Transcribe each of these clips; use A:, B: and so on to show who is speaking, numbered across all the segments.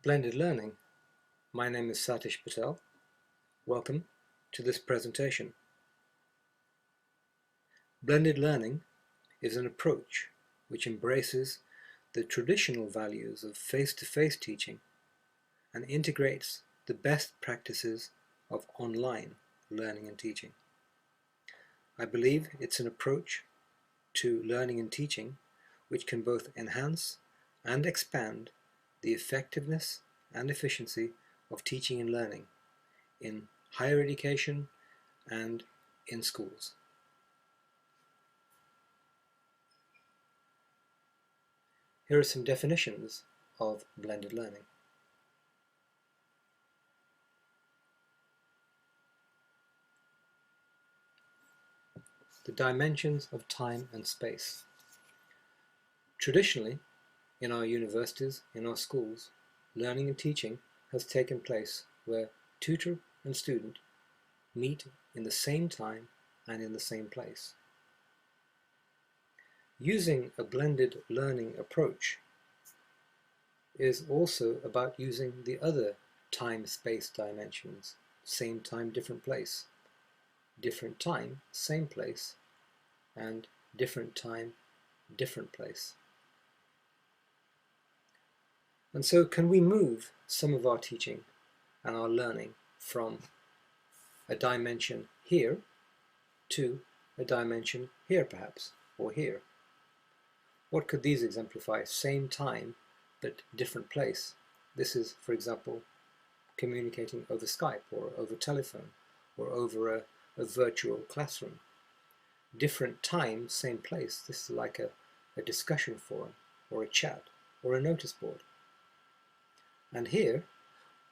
A: Blended Learning. My name is Satish Patel. Welcome to this presentation. Blended learning is an approach which embraces the traditional values of face-to-face teaching and integrates the best practices of online learning and teaching. I believe it's an approach to learning and teaching which can both enhance and expand the effectiveness and efficiency of teaching and learning in higher education and in schools. Here are some definitions of blended learning. The dimensions of time and space. Traditionally, in our universities, in our schools, learning and teaching has taken place where tutor and student meet in the same time and in the same place. Using a blended learning approach is also about using the other time-space dimensions, same time, different place, different time, same place, and different time, different place. And so can we move some of our teaching and our learning from a dimension here to a dimension here perhaps, or here? What could these exemplify? Same time, but different place. This is, for example, communicating over Skype or over telephone or over a virtual classroom. Different time, same place. This is like a discussion forum or a chat or a notice board. And here,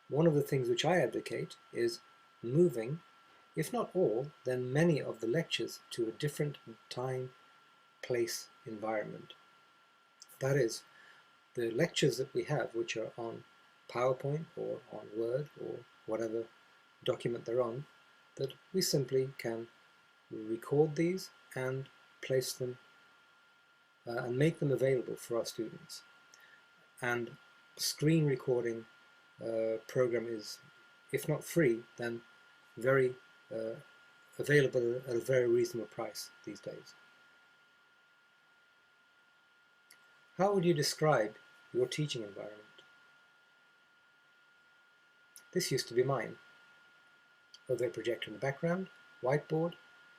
A: one of the things which I advocate is moving, if not all, then many of the lectures to a different time, place, environment. That is, the lectures that we have, which are on PowerPoint or on Word or whatever document they're on, that we simply can record these and place them and make them available for our students. And screen recording program is, if not free, then very available at a very reasonable price these days. How would you describe your teaching environment? This used to be mine. Overhead projector in the background, whiteboard,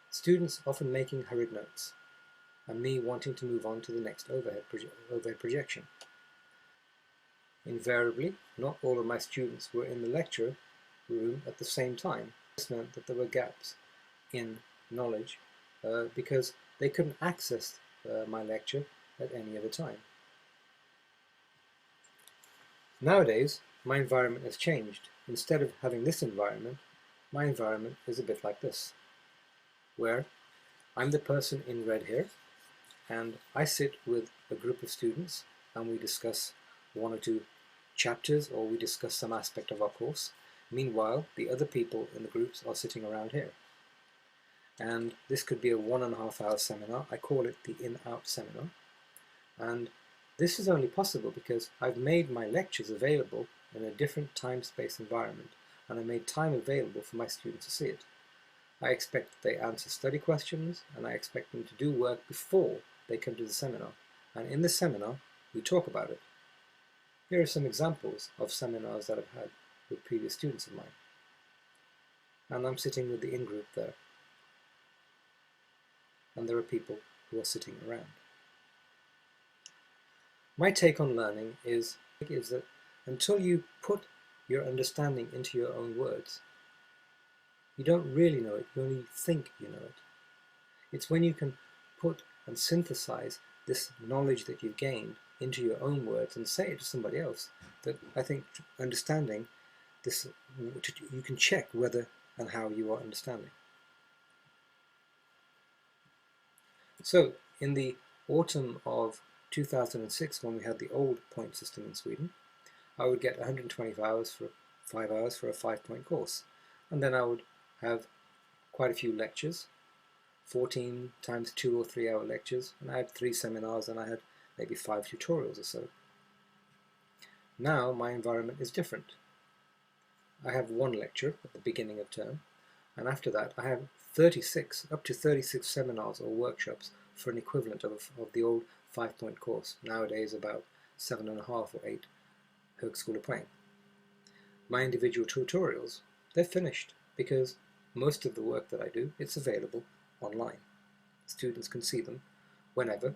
A: students often making hurried notes, and me wanting to move on to the next overhead projection. Invariably, not all of my students were in the lecture room at the same time. This meant that there were gaps in knowledge because they couldn't access my lecture at any other time. Nowadays, my environment has changed. Instead of having this environment, my environment is a bit like this, where I'm the person in red here, and I sit with a group of students and we discuss one or two chapters or we discuss some aspect of our course. Meanwhile, the other people in the groups are sitting around here. And this could be a 1.5 hour seminar. I call it the in-out seminar. And this is only possible because I've made my lectures available in a different time-space environment, and I made time available for my students to see it. I expect that they answer study questions, and I expect them to do work before they come to the seminar. And in the seminar, we talk about it. Here are some examples of seminars that I've had with previous students of mine. And I'm sitting with the in-group there. And there are people who are sitting around. My take on learning is that until you put your understanding into your own words, you don't really know it, you only think you know it. It's when you can put and synthesize this knowledge that you've gained into your own words and say it to somebody else that I think understanding this, you can check whether and how you are understanding. So in the autumn of 2006, when we had the old point system in Sweden, I would get 125 hours for 5 hours for a 5-point course, and then I would have quite a few lectures, 14 times 2 or 3 hour lectures, and I had 3 seminars and I had maybe 5 tutorials or so. Now my environment is different. I have one lecture at the beginning of term, and after that I have 36, up to 36 seminars or workshops for an equivalent of the old 5-point course, nowadays about 7.5 or 8 Högskolepoäng. My individual tutorials, they're finished because most of the work that I do, it's available online. Students can see them whenever,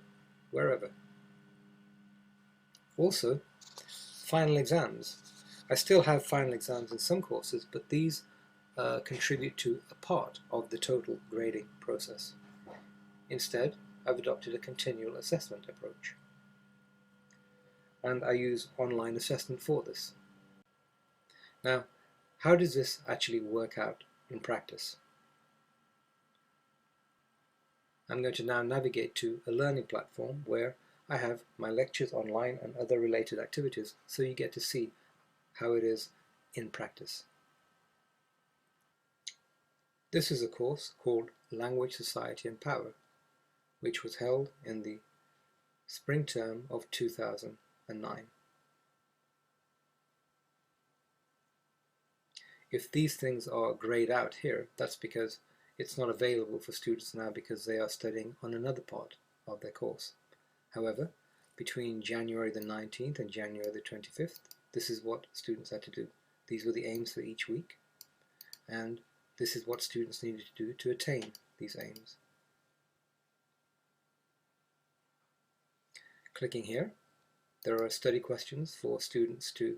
A: wherever. Also, final exams. I still have final exams in some courses, but these contribute to a part of the total grading process. Instead, I've adopted a continual assessment approach. And I use online assessment for this. Now, how does this actually work out in practice? I'm going to now navigate to a learning platform where I have my lectures online and other related activities, so you get to see how it is in practice. This is a course called Language, Society and Power, which was held in the spring term of 2009. If these things are grayed out here, that's because it's not available for students now because they are studying on another part of their course. However, between January the 19th and January the 25th, this is what students had to do. These were the aims for each week, and this is what students needed to do to attain these aims. Clicking here, there are study questions for students to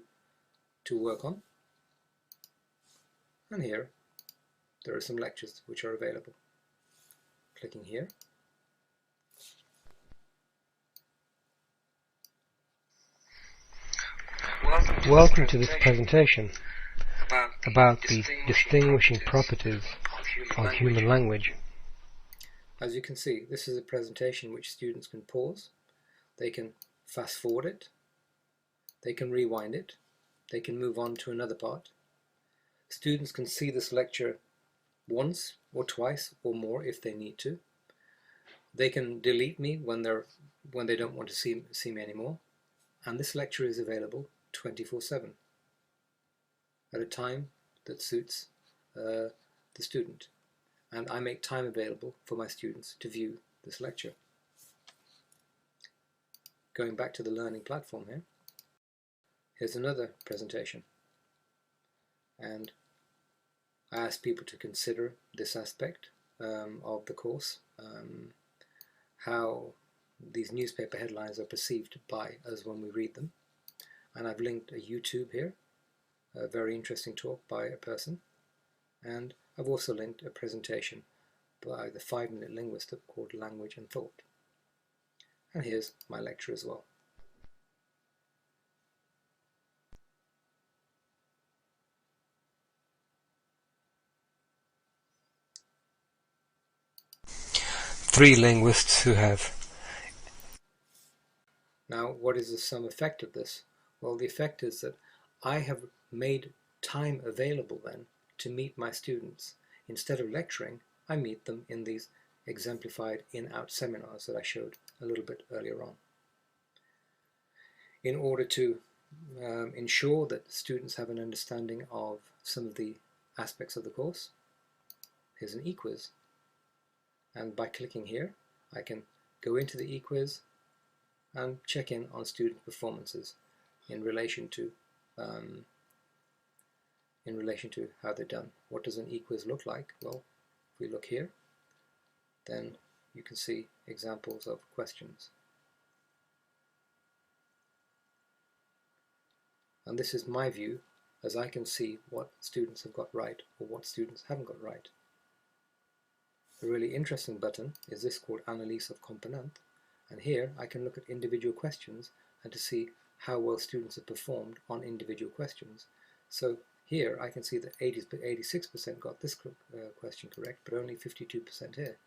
A: work on. And here, there are some lectures which are available. Clicking here.
B: Welcome to this presentation about the distinguishing properties of human language.
A: As you can see, this is a presentation which students can pause, they can fast forward it, they can rewind it, they can move on to another part. Students can see this lecture once or twice or more if they need to. They can delete me when they don't want to see me anymore. And this lecture is available 24/7 at a time that suits the student. And I make time available for my students to view this lecture. Going back to the learning platform here, here's another presentation. And I ask people to consider this aspect of the course, how these newspaper headlines are perceived by us when we read them. And I've linked a YouTube here, a very interesting talk by a person, and I've also linked a presentation by the 5-minute linguist called Language and Thought. And here's my lecture as well.
B: Three linguists who have.
A: Now, what is the sum effect of this? Well, the effect is that I have made time available then to meet my students. Instead of lecturing, I meet them in these exemplified in-out seminars that I showed a little bit earlier on. In order to ensure that students have an understanding of some of the aspects of the course, here's an e-quiz. And by clicking here, I can go into the e-quiz and check in on student performances in relation to how they're done. What does an e-quiz look like? Well, if we look here, then you can see examples of questions. And this is my view as I can see what students have got right or what students haven't got right. A really interesting button is this called Analyse of Komponent, and here I can look at individual questions and to see how well students have performed on individual questions. So here I can see that 86% got this question correct, but only 52% here.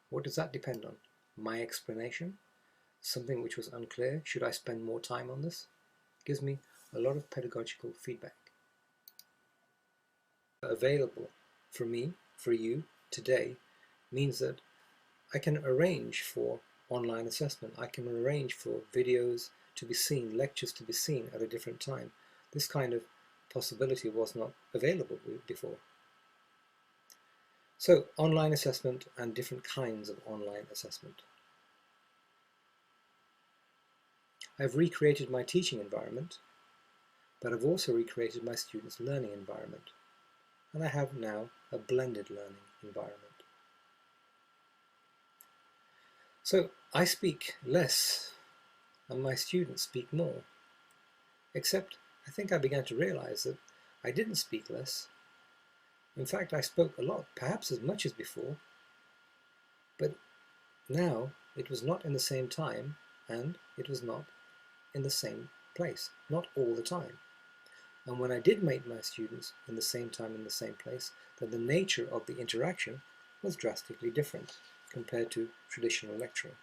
A: What does that depend on? My explanation? Something which was unclear? Should I spend more time on this? It gives me a lot of pedagogical feedback. Available for me, for you, today means that I can arrange for online assessment. I can arrange for videos to be seen, lectures to be seen at a different time. This kind of possibility was not available before. So, online assessment and different kinds of online assessment. I've recreated my teaching environment, but I've also recreated my students' learning environment. And I have now a blended learning environment. So, I speak less and my students speak more. Except, I think I began to realize that I didn't speak less. In fact, I spoke a lot, perhaps as much as before, but now it was not in the same time and it was not in the same place, not all the time. And when I did meet my students in the same time in the same place, then the nature of the interaction was drastically different compared to traditional lecturing.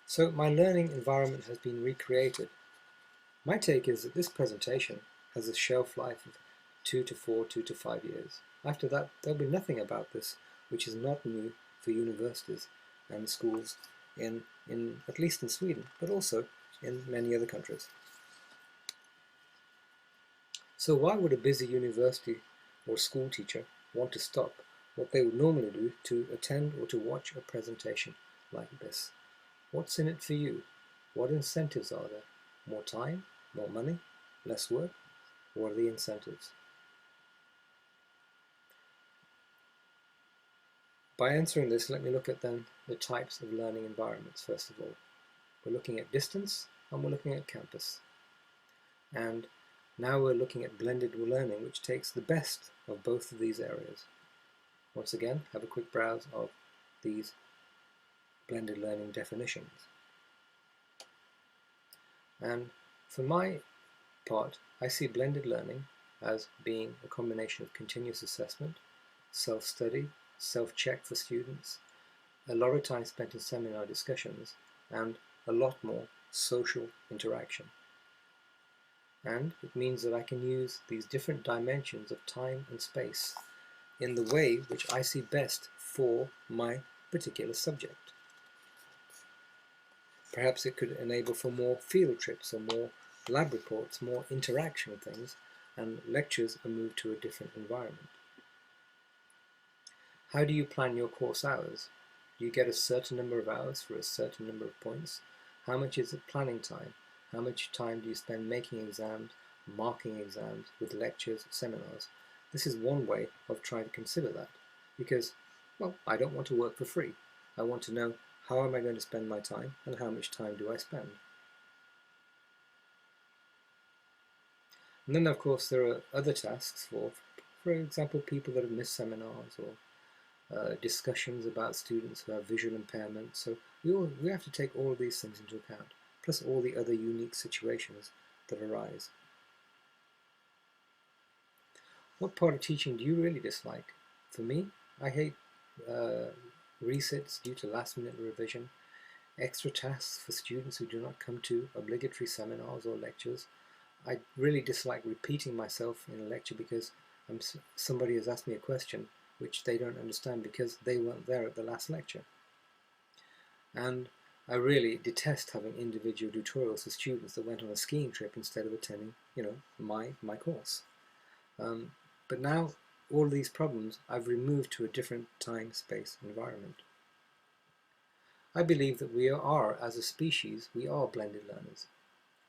A: So my learning environment has been recreated. My take is that this presentation has a shelf life of 2 to 4, 2 to 5 years. After that, there'll be nothing about this which is not new for universities and schools in at least in Sweden, but also in many other countries. So why would a busy university or school teacher want to stop what they would normally do to attend or to watch a presentation like this? What's in it for you? What incentives are there? More time? More money? Less work? What are the incentives? By answering this, let me look at then the types of learning environments first of all. We're looking at distance and we're looking at campus. And now we're looking at blended learning, which takes the best of both of these areas. Once again, have a quick browse of these blended learning definitions. And for my part, I see blended learning as being a combination of continuous assessment, self-study, self-check for students, a lot of time spent in seminar discussions, and a lot more social interaction. And it means that I can use these different dimensions of time and space in the way which I see best for my particular subject. Perhaps it could enable for more field trips or more lab reports, more interaction with things, and lectures are moved to a different environment. How do you plan your course hours? Do you get a certain number of hours for a certain number of points? How much is it planning time? How much time do you spend making exams, marking exams with lectures, seminars? This is one way of trying to consider that, because, well, I don't want to work for free. I want to know how am I going to spend my time and how much time do I spend. And then, of course, there are other tasks for example, people that have missed seminars or discussions about students who have visual impairment. So we have to take all of these things into account, plus all the other unique situations that arise. What part of teaching do you really dislike? For me, I hate resits due to last-minute revision, extra tasks for students who do not come to obligatory seminars or lectures. I really dislike repeating myself in a lecture because somebody has asked me a question which they don't understand because they weren't there at the last lecture. And I really detest having individual tutorials for students that went on a skiing trip instead of attending, my course. But now all these problems I've removed to a different time-space environment. I believe that we are, as a species, we are blended learners.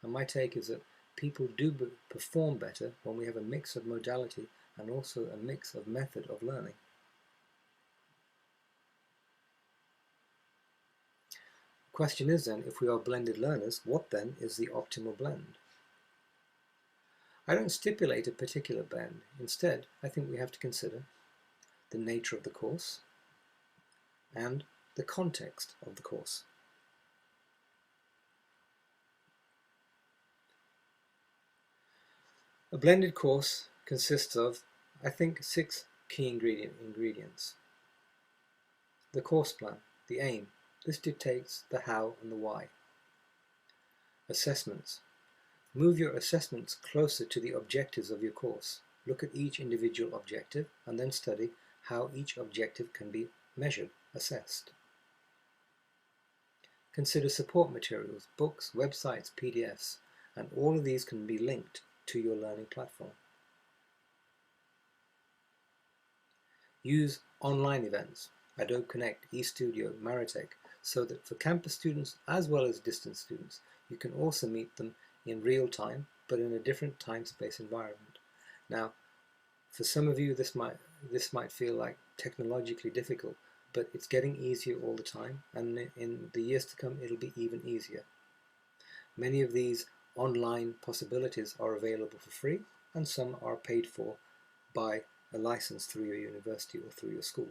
A: And my take is that people do perform better when we have a mix of modality and also a mix of method of learning. The question is then, if we are blended learners, what then is the optimal blend? I don't stipulate a particular blend. Instead, I think we have to consider the nature of the course and the context of the course. A blended course consists of, I think, 6 key ingredients. The course plan, the aim. This dictates the how and the why. Assessments. Move your assessments closer to the objectives of your course. Look at each individual objective and then study how each objective can be measured, assessed. Consider support materials, books, websites, PDFs, and all of these can be linked to your learning platform. Use online events, Adobe Connect, eStudio, Maritech, so that for campus students as well as distance students, you can also meet them in real time, but in a different time-space environment. Now, for some of you, this might feel like technologically difficult, but it's getting easier all the time, and in the years to come, it'll be even easier. Many of these online possibilities are available for free, and some are paid for by a license through your university or through your school.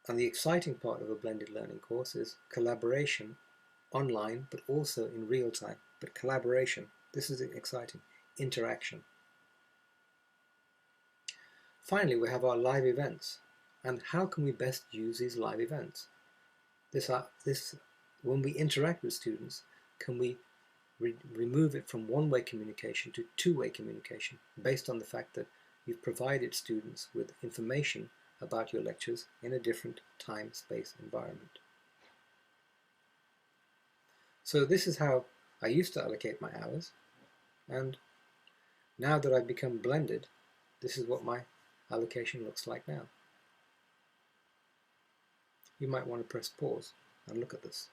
A: And the exciting part of a blended learning course is collaboration online, but also in real time. But collaboration, this is exciting, interaction. Finally, we have our live events. And how can we best use these live events? When we interact with students, can we remove it from one-way communication to two-way communication based on the fact that you've provided students with information about your lectures in a different time-space environment. So this is how I used to allocate my hours, and now that I've become blended, this is what my allocation looks like now. You might want to press pause and look at this.